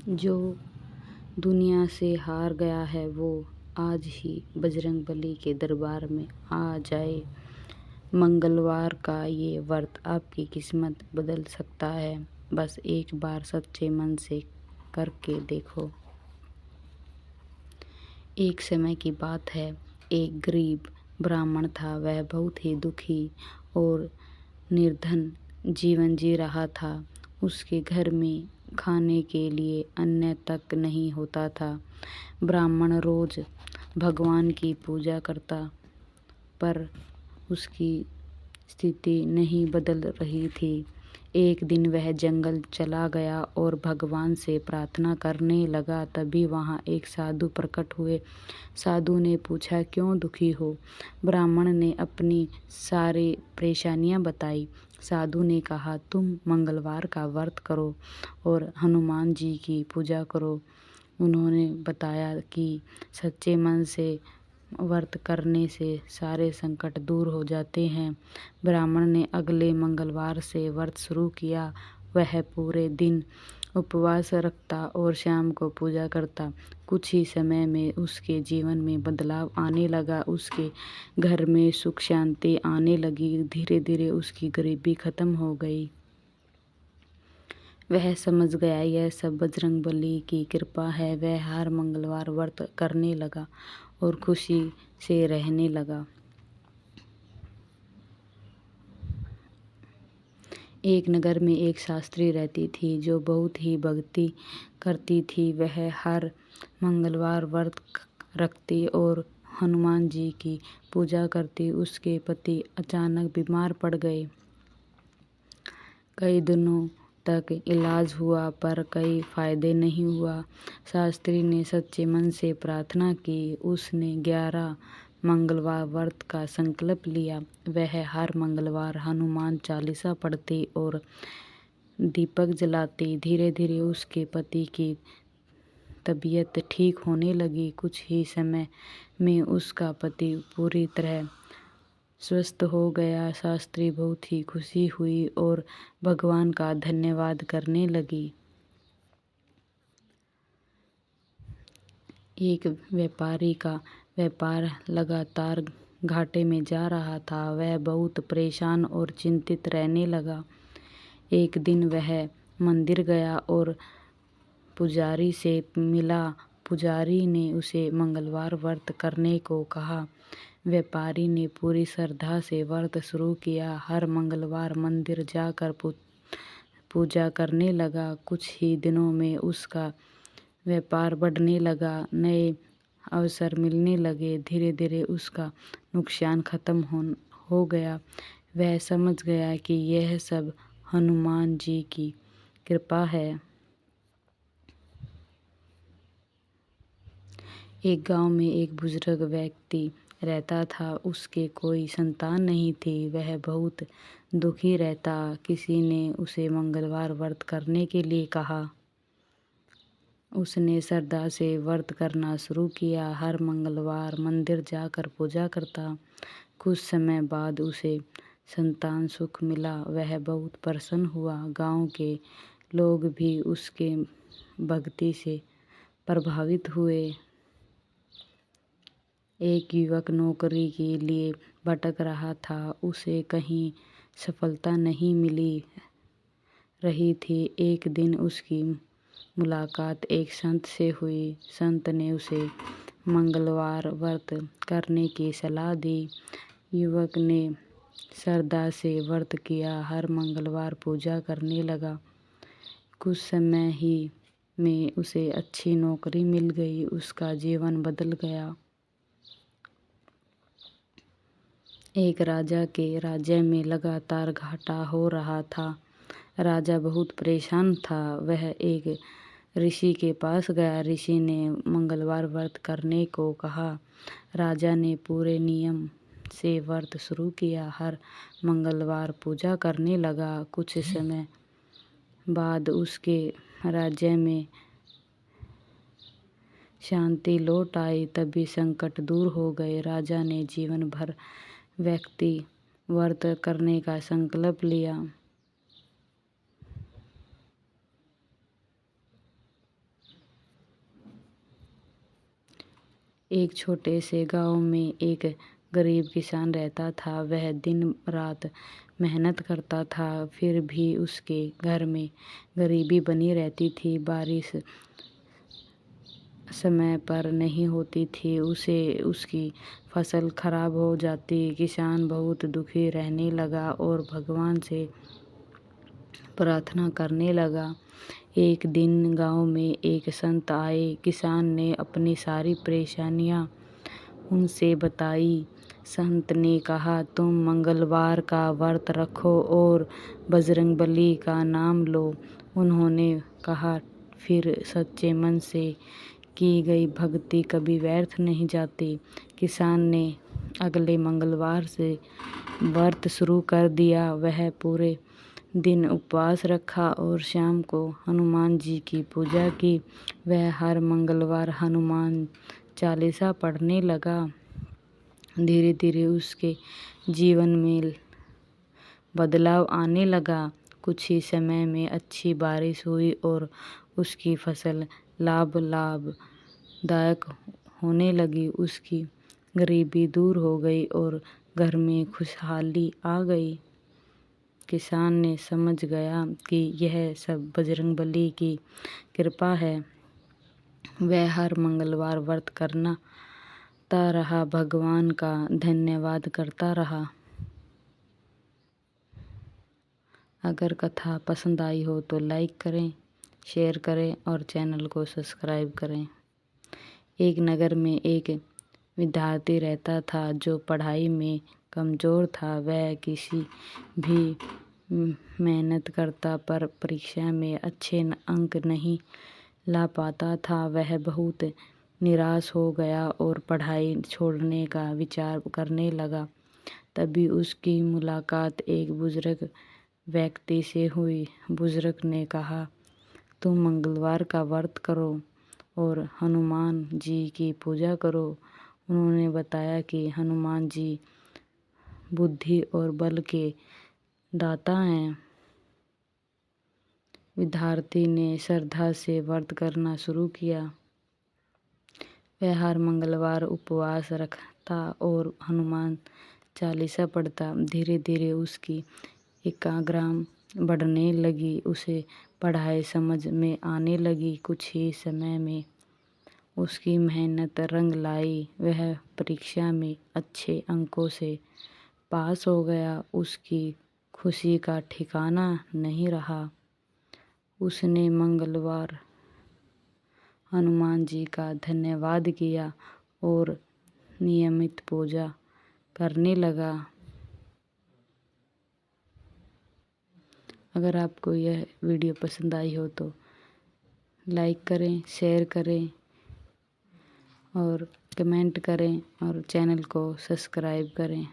जो दुनिया से हार गया है वो आज ही बजरंगबली के दरबार में आ जाए। मंगलवार का ये व्रत आपकी किस्मत बदल सकता है। बस एक बार सच्चे मन से करके देखो। एक समय की बात है, एक गरीब ब्राह्मण था। वह बहुत ही दुखी और निर्धन जीवन जी रहा था। उसके घर में खाने के लिए अन्न तक नहीं होता था। ब्राह्मण रोज भगवान की पूजा करता, पर उसकी स्थिति नहीं बदल रही थी। एक दिन वह जंगल चला गया और भगवान से प्रार्थना करने लगा। तभी वहाँ एक साधु प्रकट हुए। साधु ने पूछा, क्यों दुखी हो? ब्राह्मण ने अपनी सारी परेशानियां बताई। साधु ने कहा, तुम मंगलवार का व्रत करो और हनुमान जी की पूजा करो। उन्होंने बताया कि सच्चे मन से व्रत करने से सारे संकट दूर हो जाते हैं। ब्राह्मण ने अगले मंगलवार से व्रत शुरू किया। वह पूरे दिन उपवास रखता और शाम को पूजा करता। कुछ ही समय में उसके जीवन में बदलाव आने लगा। उसके घर में सुख शांति आने लगी। धीरे धीरे उसकी गरीबी खत्म हो गई। वह समझ गया यह सब बजरंगबली की कृपा है। वह हर मंगलवार व्रत करने लगा और खुशी से रहने लगा। एक नगर में एक शास्त्री रहती थी जो बहुत ही भक्ति करती थी। वह हर मंगलवार व्रत रखती और हनुमान जी की पूजा करती। उसके पति अचानक बीमार पड़ गए। कई दिनों तक इलाज हुआ पर कोई फायदे नहीं हुआ। शास्त्री ने सच्चे मन से प्रार्थना की। उसने 11 मंगलवार व्रत का संकल्प लिया। वह हर मंगलवार हनुमान चालीसा पढ़ती और दीपक जलाती। धीरे धीरे उसके पति की तबीयत ठीक होने लगी। कुछ ही समय में उसका पति पूरी तरह स्वस्थ हो गया। शास्त्री बहुत ही खुशी हुई और भगवान का धन्यवाद करने लगी। एक व्यापारी का व्यापार लगातार घाटे में जा रहा था। वह बहुत परेशान और चिंतित रहने लगा। एक दिन वह मंदिर गया और पुजारी से मिला। पुजारी ने उसे मंगलवार व्रत करने को कहा। व्यापारी ने पूरी श्रद्धा से व्रत शुरू किया। हर मंगलवार मंदिर जाकर पूजा करने लगा। कुछ ही दिनों में उसका व्यापार बढ़ने लगा। नए अवसर मिलने लगे। धीरे धीरे उसका नुकसान खत्म हो गया। वह समझ गया कि यह सब हनुमान जी की कृपा है। एक गांव में एक बुजुर्ग व्यक्ति रहता था। उसके कोई संतान नहीं थी। वह बहुत दुखी रहता। किसी ने उसे मंगलवार व्रत करने के लिए कहा। उसने श्रद्धा से व्रत करना शुरू किया। हर मंगलवार मंदिर जाकर पूजा करता। कुछ समय बाद उसे संतान सुख मिला। वह बहुत प्रसन्न हुआ। गांव के लोग भी उसके भक्ति से प्रभावित हुए। एक युवक नौकरी के लिए भटक रहा था। उसे कहीं सफलता नहीं मिली रही थी। एक दिन उसकी मुलाकात एक संत से हुई। संत ने उसे मंगलवार व्रत करने की सलाह दी। युवक ने श्रद्धा से व्रत किया। हर मंगलवार पूजा करने लगा। कुछ समय ही में उसे अच्छी नौकरी मिल गई। उसका जीवन बदल गया। एक राजा के राज्य में लगातार घाटा हो रहा था। राजा बहुत परेशान था। वह एक ऋषि के पास गया। ऋषि ने मंगलवार व्रत करने को कहा। राजा ने पूरे नियम से व्रत शुरू किया। हर मंगलवार पूजा करने लगा। कुछ समय बाद उसके राज्य में शांति लौट आई। तभी संकट दूर हो गए। राजा ने जीवन भर व्यक्ति व्रत करने का संकल्प लिया। एक छोटे से गांव में एक गरीब किसान रहता था। वह दिन रात मेहनत करता था, फिर भी उसके घर में गरीबी बनी रहती थी। बारिश समय पर नहीं होती थी, उसकी फसल खराब हो जाती। किसान बहुत दुखी रहने लगा और भगवान से प्रार्थना करने लगा। एक दिन गांव में एक संत आए। किसान ने अपनी सारी परेशानियां उनसे बताई। संत ने कहा, तुम मंगलवार का व्रत रखो और बजरंगबली का नाम लो। उन्होंने कहा, फिर सच्चे मन से की गई भक्ति कभी व्यर्थ नहीं जाती। किसान ने अगले मंगलवार से व्रत शुरू कर दिया। वह पूरे दिन उपवास रखा और शाम को हनुमान जी की पूजा की। वह हर मंगलवार हनुमान चालीसा पढ़ने लगा। धीरे धीरे उसके जीवन में बदलाव आने लगा। कुछ ही समय में अच्छी बारिश हुई और उसकी फसल लाभदायक होने लगी। उसकी गरीबी दूर हो गई और घर में खुशहाली आ गई। किसान ने समझ गया कि यह सब बजरंगबली की कृपा है। वह हर मंगलवार व्रत करता रहा, भगवान का धन्यवाद करता रहा। अगर कथा पसंद आई हो तो लाइक करें, शेयर करें और चैनल को सब्सक्राइब करें। एक नगर में एक विद्यार्थी रहता था जो पढ़ाई में कमज़ोर था। वह किसी भी मेहनत करता पर परीक्षा में अच्छे अंक नहीं ला पाता था। वह बहुत निराश हो गया और पढ़ाई छोड़ने का विचार करने लगा। तभी उसकी मुलाकात एक बुजुर्ग व्यक्ति से हुई। बुजुर्ग ने कहा, तुम मंगलवार का व्रत करो और हनुमान जी की पूजा करो। उन्होंने बताया कि हनुमान जी बुद्धि और बल के दाता हैं। विद्यार्थी ने श्रद्धा से व्रत करना शुरू किया। वह हर मंगलवार उपवास रखता और हनुमान चालीसा पढ़ता। धीरे धीरे उसकी एकाग्रता बढ़ने लगी। उसे पढ़ाई समझ में आने लगी। कुछ ही समय में उसकी मेहनत रंग लाई। वह परीक्षा में अच्छे अंकों से पास हो गया। उसकी खुशी का ठिकाना नहीं रहा। उसने मंगलवार हनुमान जी का धन्यवाद किया और नियमित पूजा करने लगा। अगर आपको यह वीडियो पसंद आई हो तो लाइक करें, शेयर करें और कमेंट करें और चैनल को सब्सक्राइब करें।